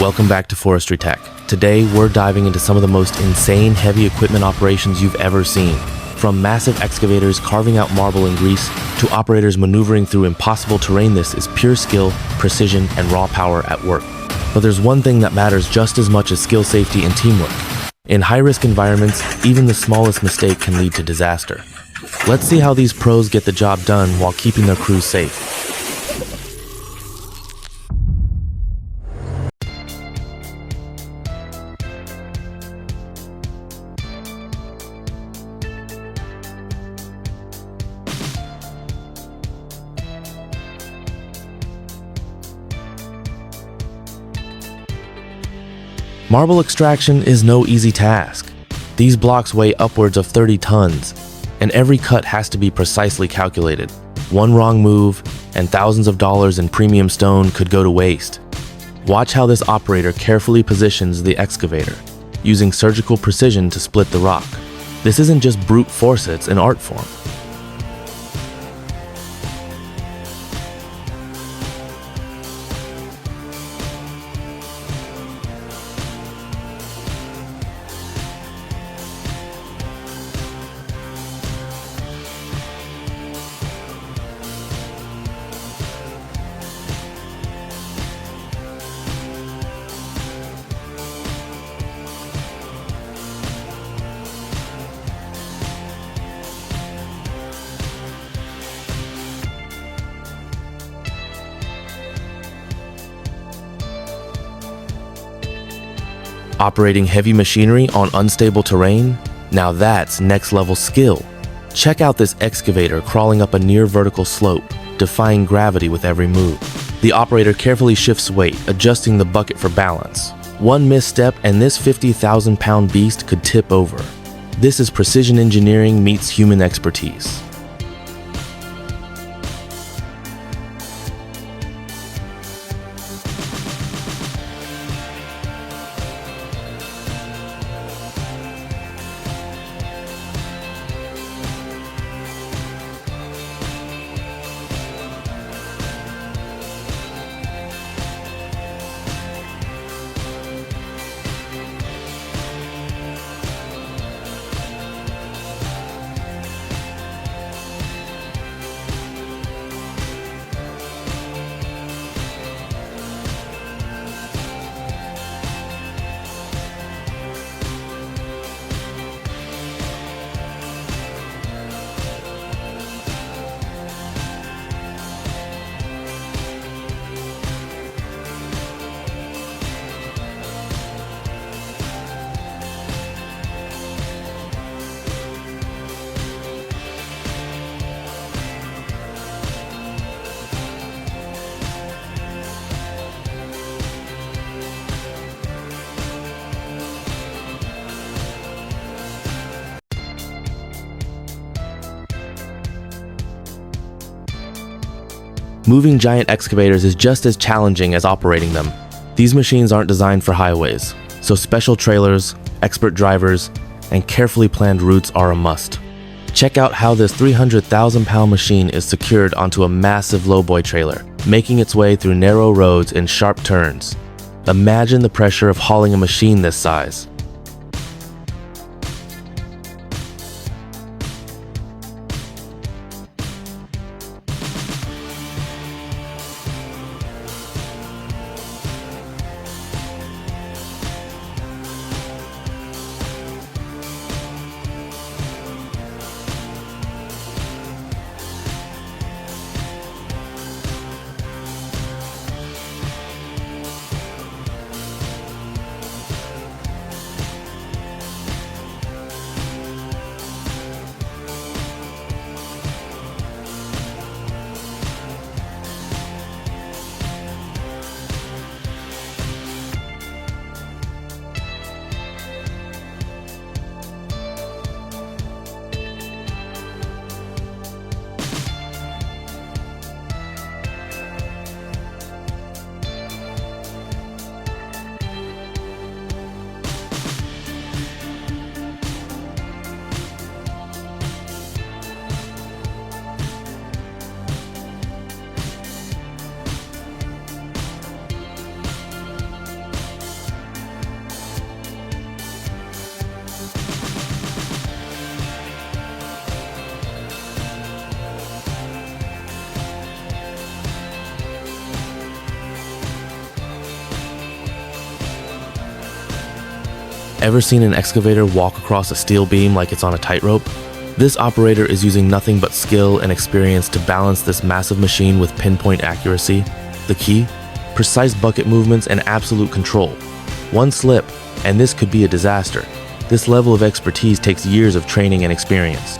Welcome back to Forestry Tech. Today, we're diving into some of the most insane heavy equipment operations you've ever seen. From massive excavators carving out marble in Greece to operators maneuvering through impossible terrain, this is pure skill, precision, and raw power at work. But there's one thing that matters just as much as skill, safety, and teamwork. In high-risk environments, even the smallest mistake can lead to disaster. Let's see how these pros get the job done while keeping their crews safe. Marble extraction is no easy task. These blocks weigh upwards of 30 tons, and every cut has to be precisely calculated. One wrong move, and thousands of dollars in premium stone could go to waste. Watch how this operator carefully positions the excavator, using surgical precision to split the rock. This isn't just brute force, it's an art form. Operating heavy machinery on unstable terrain? Now that's next level skill. Check out this excavator crawling up a near vertical slope, defying gravity with every move. The operator carefully shifts weight, adjusting the bucket for balance. One misstep and this 50,000-pound beast could tip over. This is precision engineering meets human expertise. Moving giant excavators is just as challenging as operating them. These machines aren't designed for highways, so special trailers, expert drivers, and carefully planned routes are a must. Check out how this 300,000-pound machine is secured onto a massive lowboy trailer, making its way through narrow roads and sharp turns. Imagine the pressure of hauling a machine this size. Ever seen an excavator walk across a steel beam like it's on a tightrope? This operator is using nothing but skill and experience to balance this massive machine with pinpoint accuracy. The key? Precise bucket movements and absolute control. One slip, and this could be a disaster. This level of expertise takes years of training and experience.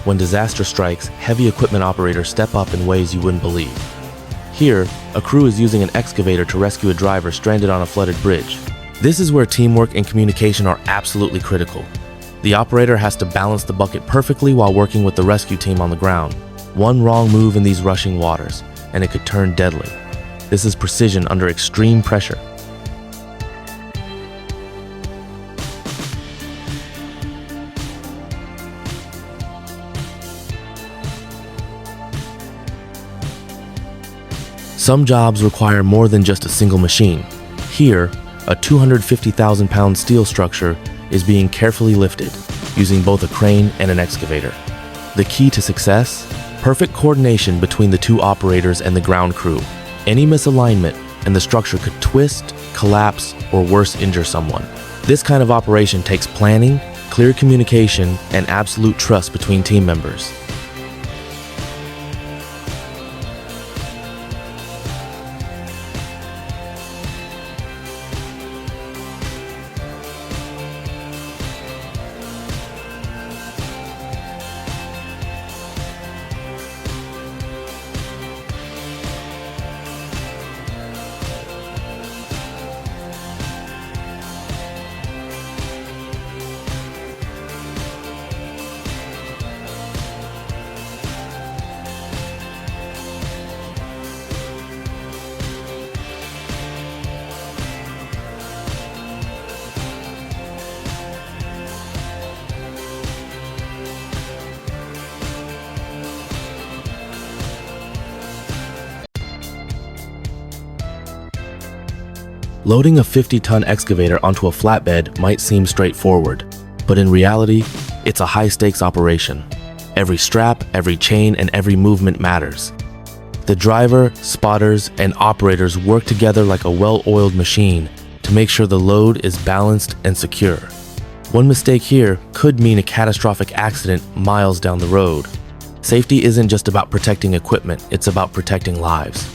When disaster strikes, heavy equipment operators step up in ways you wouldn't believe. Here, a crew is using an excavator to rescue a driver stranded on a flooded bridge. This is where teamwork and communication are absolutely critical. The operator has to balance the bucket perfectly while working with the rescue team on the ground. One wrong move in these rushing waters, and it could turn deadly. This is precision under extreme pressure. Some jobs require more than just a single machine. Here, a 250,000-pound steel structure is being carefully lifted, using both a crane and an excavator. The key to success? Perfect coordination between the two operators and the ground crew. Any misalignment, and the structure could twist, collapse, or worse, injure someone. This kind of operation takes planning, clear communication, and absolute trust between team members. Loading a 50-ton excavator onto a flatbed might seem straightforward, but in reality, it's a high-stakes operation. Every strap, every chain, and every movement matters. The driver, spotters, and operators work together like a well-oiled machine to make sure the load is balanced and secure. One mistake here could mean a catastrophic accident miles down the road. Safety isn't just about protecting equipment, it's about protecting lives.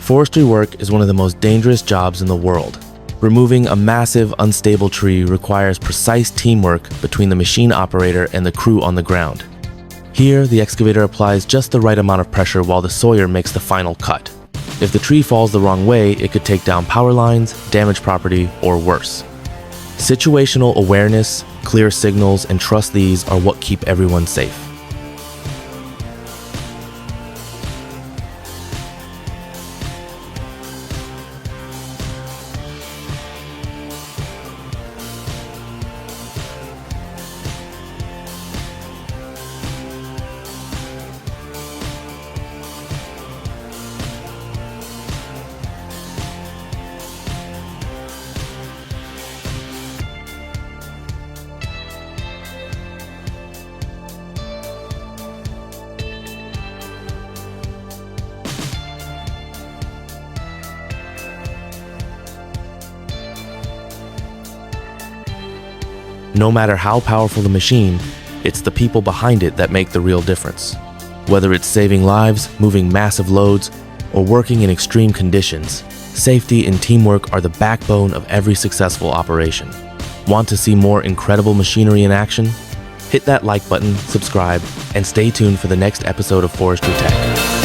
Forestry work is one of the most dangerous jobs in the world. Removing a massive, unstable tree requires precise teamwork between the machine operator and the crew on the ground. Here, the excavator applies just the right amount of pressure while the sawyer makes the final cut. If the tree falls the wrong way, it could take down power lines, damage property, or worse. Situational awareness, clear signals, and trust, these are what keep everyone safe. No matter how powerful the machine, it's the people behind it that make the real difference. Whether it's saving lives, moving massive loads, or working in extreme conditions, safety and teamwork are the backbone of every successful operation. Want to see more incredible machinery in action? Hit that like button, subscribe, and stay tuned for the next episode of Forestry Tech.